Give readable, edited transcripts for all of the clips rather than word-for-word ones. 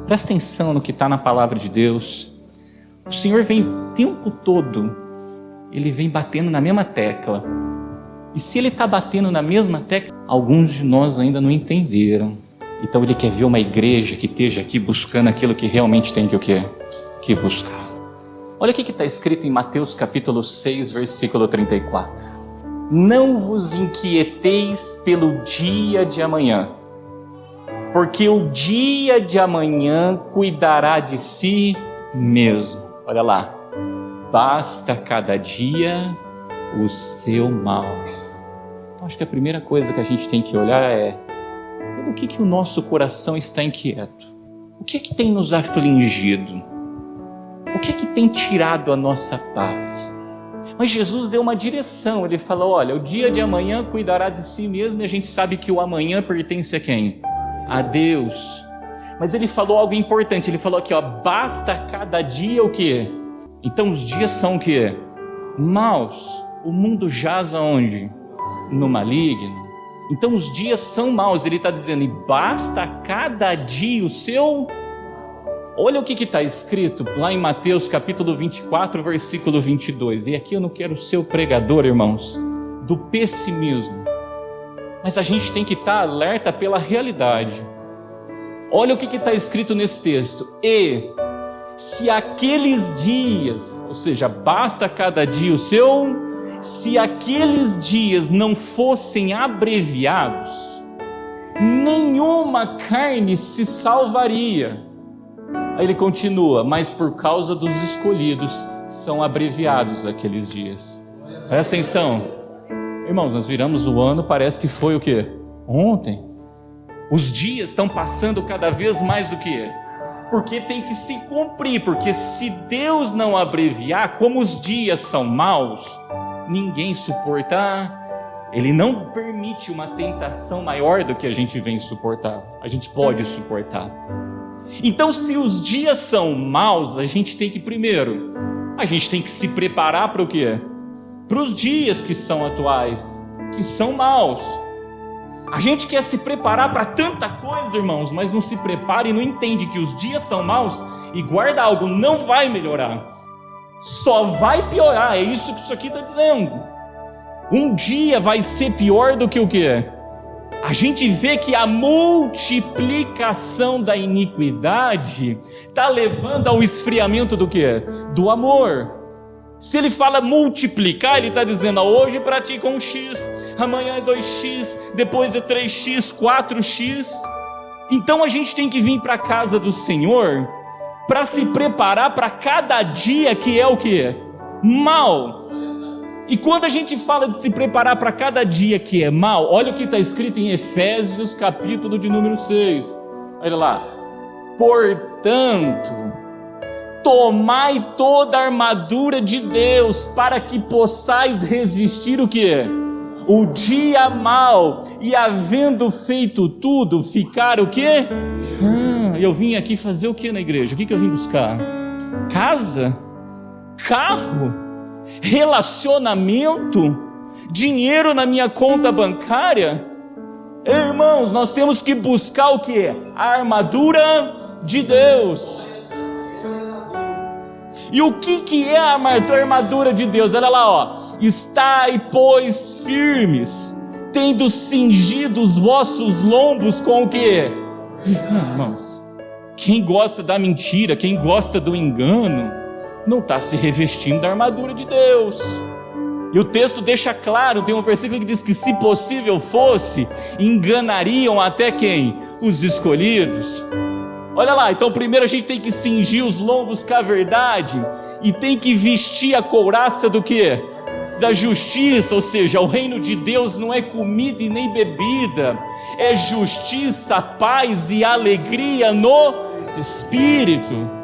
Presta atenção no que está na palavra de Deus. O Senhor vem o tempo todo, Ele vem batendo na mesma tecla. E se Ele está batendo na mesma tecla, alguns de nós ainda não entenderam. Então Ele quer ver uma igreja que esteja aqui buscando aquilo que realmente tem que buscar. Olha o que está escrito em Mateus capítulo 6, versículo 34. Não vos inquieteis pelo dia de amanhã, porque o dia de amanhã cuidará de si mesmo. Olha lá, basta cada dia o seu mal. Então, acho que a primeira coisa que a gente tem que olhar é pelo que o nosso coração está inquieto. O que tem nos afligido? O que tem tirado a nossa paz? Mas Jesus deu uma direção, Ele falou, olha, o dia de amanhã cuidará de si mesmo, e a gente sabe que o amanhã pertence a quem? A Deus. Mas Ele falou algo importante, Ele falou aqui, ó, basta cada dia o quê? Então os dias são o quê? Maus. O mundo jaz aonde? No maligno. Então os dias são maus, Ele está dizendo, e basta cada dia o seu... Olha o que está escrito lá em Mateus capítulo 24, versículo 22. E aqui eu não quero ser o pregador, irmãos, do pessimismo. Mas a gente tem que estar alerta pela realidade. Olha o que está escrito nesse texto. E se aqueles dias, ou seja, basta cada dia o seu, se aqueles dias não fossem abreviados, nenhuma carne se salvaria. Aí ele continua, mas por causa dos escolhidos são abreviados aqueles dias. Presta atenção. Irmãos, nós viramos o ano, parece que foi o quê? Ontem. Os dias estão passando cada vez mais do que? Porque tem que se cumprir, porque se Deus não abreviar, como os dias são maus, ninguém suportar. Ele não permite uma tentação maior do que a gente vem suportar. A gente pode suportar. Então, se os dias são maus, a gente tem que, primeiro, a gente tem que se preparar para o quê? Para os dias que são atuais, que são maus. A gente quer se preparar para tanta coisa, irmãos, mas não se prepara e não entende que os dias são maus e guarda algo, não vai melhorar. Só vai piorar, é isso que isso aqui está dizendo. Um dia vai ser pior do que o quê? A gente vê que a multiplicação da iniquidade está levando ao esfriamento do quê? Do amor. Se ele fala multiplicar, ele está dizendo, hoje pratica 1x, amanhã é 2x, depois é 3x, 4x. Então a gente tem que vir para a casa do Senhor para se preparar para cada dia que é o quê? Mal. E quando a gente fala de se preparar para cada dia que é mal, olha o que está escrito em Efésios capítulo de número 6. Olha lá. Portanto, tomai toda a armadura de Deus para que possais resistir o quê? O dia mau, e havendo feito tudo, ficar o quê? Eu vim aqui fazer o que na igreja? O que eu vim buscar? Casa? Carro? Relacionamento, dinheiro na minha conta bancária? Irmãos, nós temos que buscar o que? A armadura de Deus. E o que é a armadura de Deus? Olha lá, ó. Estai, pois, firmes, tendo cingido os vossos lombos com o que? Irmãos, quem gosta da mentira, quem gosta do engano, não está se revestindo da armadura de Deus. E o texto deixa claro, tem um versículo que diz que se possível fosse, enganariam até quem? Os escolhidos. Olha lá, então primeiro a gente tem que cingir os lombos com a verdade, e tem que vestir a couraça do quê? Da justiça, ou seja, o reino de Deus não é comida e nem bebida, é justiça, paz e alegria no Espírito.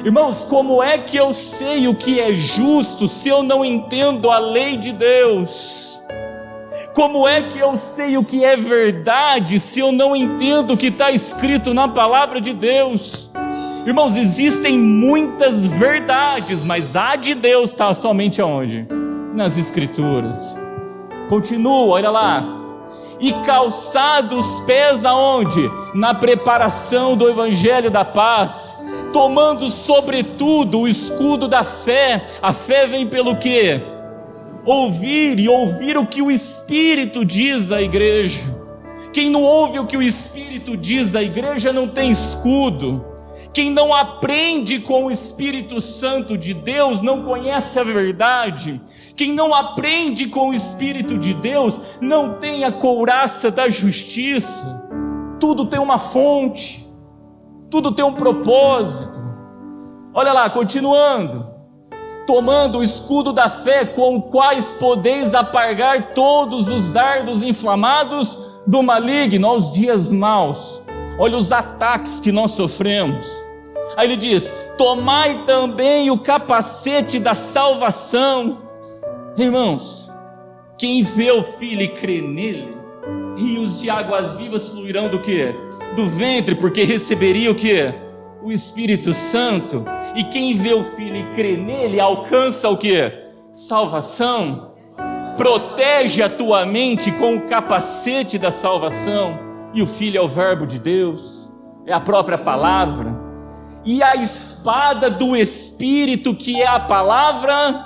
Irmãos, como é que eu sei o que é justo se eu não entendo a lei de Deus? Como é que eu sei o que é verdade se eu não entendo o que está escrito na palavra de Deus? Irmãos, existem muitas verdades, mas a de Deus está somente aonde? Nas Escrituras. Continua, olha lá. e calçado os pés aonde? Na preparação do evangelho da paz, tomando sobretudo o escudo da fé. A fé vem pelo quê? Ouvir, e ouvir o que o Espírito diz à igreja. Quem não ouve o que o Espírito diz à igreja não tem escudo. Quem não aprende com o Espírito Santo de Deus não conhece a verdade. Quem não aprende com o Espírito de Deus não tem a couraça da justiça. Tudo tem uma fonte, tudo tem um propósito. Olha lá, continuando. Tomando o escudo da fé, com quais podeis apagar todos os dardos inflamados do maligno, aos dias maus. Olha os ataques que nós sofremos. Aí ele diz: tomai também o capacete da salvação. Irmãos, quem vê o Filho e crê nele, rios de águas vivas fluirão do quê? Do ventre, porque receberia o quê? O Espírito Santo. E quem vê o Filho e crê nele, alcança o quê? Salvação. Protege a tua mente com o capacete da salvação. E o Filho é o verbo de Deus, é a própria palavra. E a espada do Espírito, que é a palavra.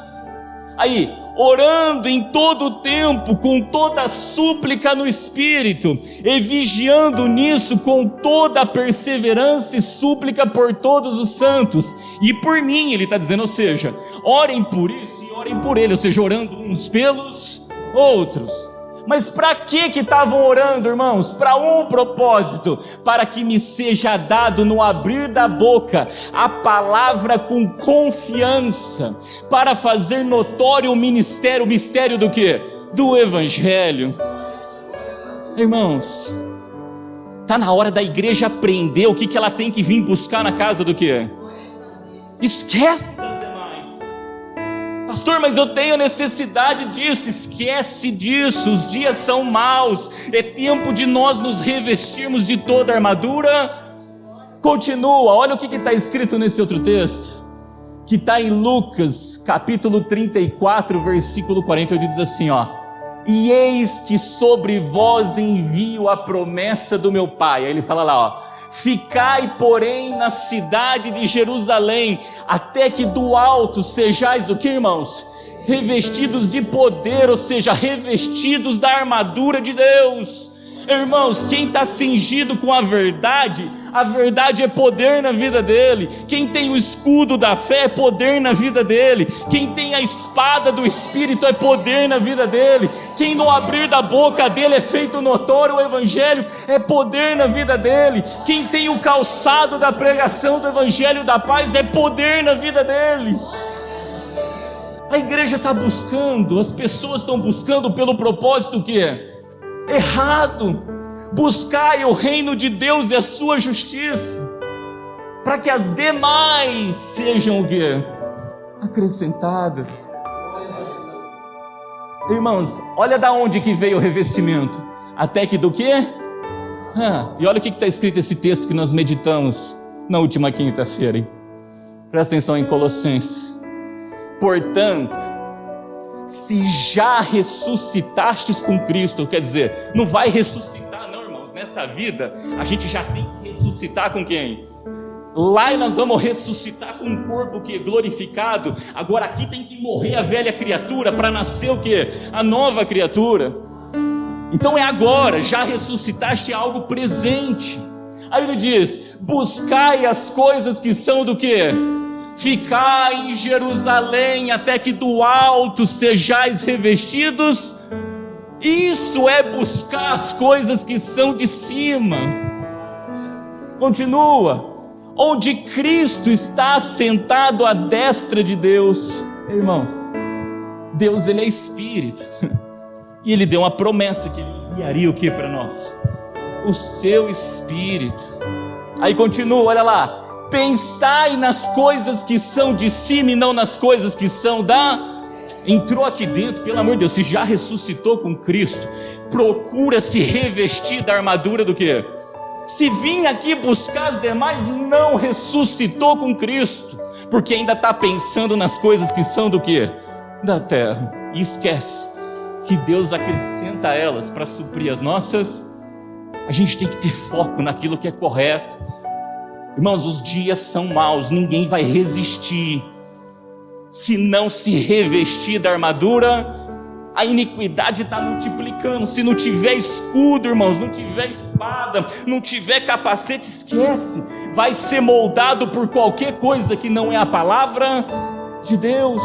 Aí, orando em todo o tempo, com toda súplica no Espírito, e vigiando nisso com toda perseverança e súplica por todos os santos, e por mim, ele está dizendo, ou seja, orem por isso e orem por ele, ou seja, orando uns pelos outros. Mas para que estavam orando, irmãos? Para um propósito: para que me seja dado no abrir da boca a palavra com confiança, para fazer notório o mistério do quê? Do Evangelho. Irmãos, está na hora da igreja aprender o que ela tem que vir buscar na casa do quê? Esquece das demais. Pastor, mas eu tenho necessidade disso. Esquece disso, os dias são maus, é tempo de nós nos revestirmos de toda a armadura. Continua, olha o que está escrito nesse outro texto, que está em Lucas, capítulo 34, versículo 48, diz assim, ó: e eis que sobre vós envio a promessa do meu Pai. Aí ele fala lá, ó: ficai, porém, na cidade de Jerusalém, até que do alto sejais o que, irmãos? Revestidos de poder, ou seja, revestidos da armadura de Deus. Irmãos, quem está cingido com a verdade é poder na vida dele. Quem tem o escudo da fé é poder na vida dele. Quem tem a espada do Espírito é poder na vida dele. Quem no abrir da boca dele é feito notório o Evangelho é poder na vida dele. Quem tem o calçado da pregação do Evangelho da paz é poder na vida dele. A igreja está buscando, as pessoas estão buscando pelo propósito que é errado. Buscai o reino de Deus e a sua justiça, para que as demais sejam o quê? Acrescentadas. Irmãos, olha da onde que veio o revestimento. Até que do quê? E olha o que está escrito esse texto que nós meditamos na última quinta-feira, hein? Presta atenção em Colossenses. Portanto, se já ressuscitastes com Cristo, quer dizer, não vai ressuscitar não, irmãos, nessa vida a gente já tem que ressuscitar com quem? Lá nós vamos ressuscitar com um corpo que é glorificado. Agora aqui tem que morrer a velha criatura para nascer o que? A nova criatura. Então é agora, já ressuscitaste, é algo presente. Aí ele diz: buscai as coisas que são do que? Ficai em Jerusalém até que do alto sejais revestidos. Isso é buscar as coisas que são de cima. Continua: onde Cristo está assentado à destra de Deus. Irmãos, Deus, ele é Espírito, e ele deu uma promessa que ele enviaria o que para nós? O seu Espírito. Aí continua, olha lá: pensai nas coisas que são de cima e não nas coisas que são da... Entrou aqui dentro, pelo amor de Deus, se já ressuscitou com Cristo, procura se revestir da armadura do quê? Se vir aqui buscar as demais, não ressuscitou com Cristo, porque ainda está pensando nas coisas que são do quê? Da terra. E esquece que Deus acrescenta a elas para suprir as nossas, a gente tem que ter foco naquilo que é correto. Irmãos, os dias são maus, ninguém vai resistir se não se revestir da armadura. A iniquidade está multiplicando. Se não tiver escudo, irmãos, não tiver espada, não tiver capacete, esquece. Vai ser moldado por qualquer coisa que não é a palavra de Deus.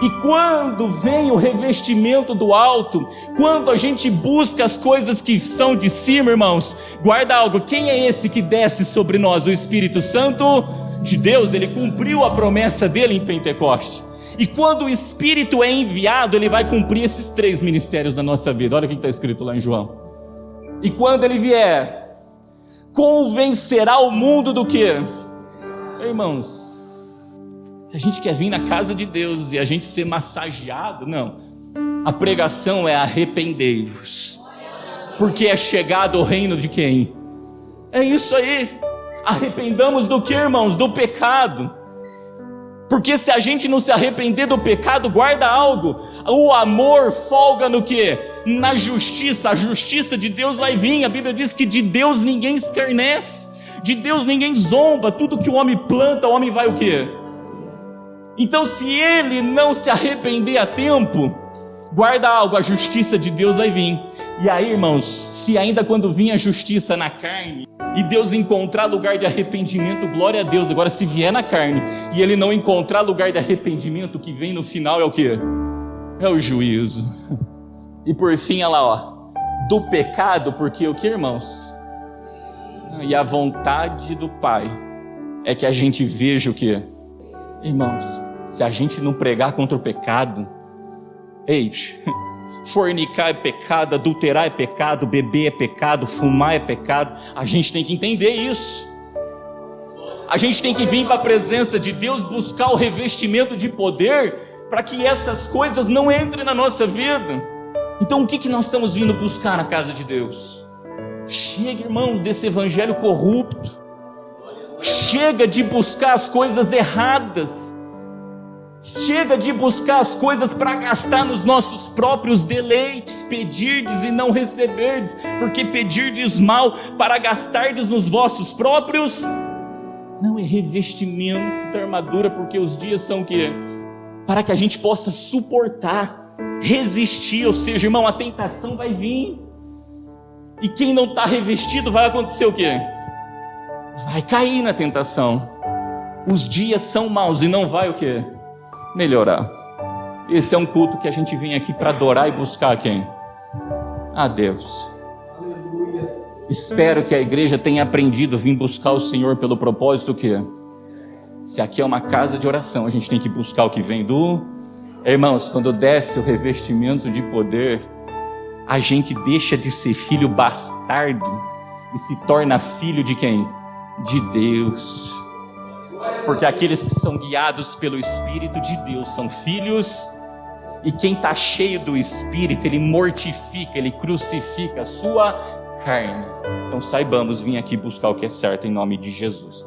E quando vem o revestimento do alto, quando a gente busca as coisas que são de cima, irmãos, guarda algo: quem é esse que desce sobre nós? O Espírito Santo de Deus. Ele cumpriu a promessa dele em Pentecoste. E quando o Espírito é enviado, ele vai cumprir esses 3 ministérios na nossa vida. Olha o que está escrito lá em João. E quando ele vier, convencerá o mundo do quê? Irmãos, se a gente quer vir na casa de Deus e a gente ser massageado, não. A pregação é: arrependei-vos, porque é chegado o reino de quem? É isso aí. Arrependamos do que, irmãos? Do pecado. Porque se a gente não se arrepender do pecado, guarda algo: o amor folga no quê? Na justiça. A justiça de Deus vai vir. A Bíblia diz que de Deus ninguém escarnece, de Deus ninguém zomba. Tudo que o homem planta, o homem vai o quê? Então, se ele não se arrepender a tempo, guarda algo: a justiça de Deus vai vir. E aí, irmãos, se ainda quando vir a justiça na carne, e Deus encontrar lugar de arrependimento, glória a Deus. Agora, se vier na carne e ele não encontrar lugar de arrependimento, o que vem no final é o quê? É o juízo. E por fim, olha lá, ó, do pecado, porque o que, irmãos? E a vontade do Pai é que a gente veja o quê? Irmãos, se a gente não pregar contra o pecado, fornicar é pecado, adulterar é pecado, beber é pecado, fumar é pecado. A gente tem que entender isso. A gente tem que vir para a presença de Deus, buscar o revestimento de poder, para que essas coisas não entrem na nossa vida. Então o que nós estamos vindo buscar na casa de Deus? Chega, irmãos, desse evangelho corrupto. Chega de buscar as coisas erradas. Chega de buscar as coisas para gastar nos nossos próprios deleites. Pedirdes e não receberdes, porque pedirdes mal para gastardes nos vossos próprios. Não é revestimento da armadura, porque os dias são o quê? Para que a gente possa suportar, resistir. Ou seja, irmão, a tentação vai vir. E quem não está revestido, vai acontecer o quê? Vai cair na tentação. Os dias são maus e não vai o quê? Melhorar. Esse é um culto que a gente vem aqui para adorar e buscar quem? A Deus. Aleluia. Espero que a igreja tenha aprendido a vir buscar o Senhor pelo propósito que, se aqui é uma casa de oração, a gente tem que buscar o que vem do... Irmãos, quando desce o revestimento de poder, a gente deixa de ser filho bastardo e se torna filho de quem? De Deus. Porque aqueles que são guiados pelo Espírito de Deus são filhos, e quem está cheio do Espírito, ele mortifica, ele crucifica a sua carne. Então saibamos vir aqui buscar o que é certo em nome de Jesus.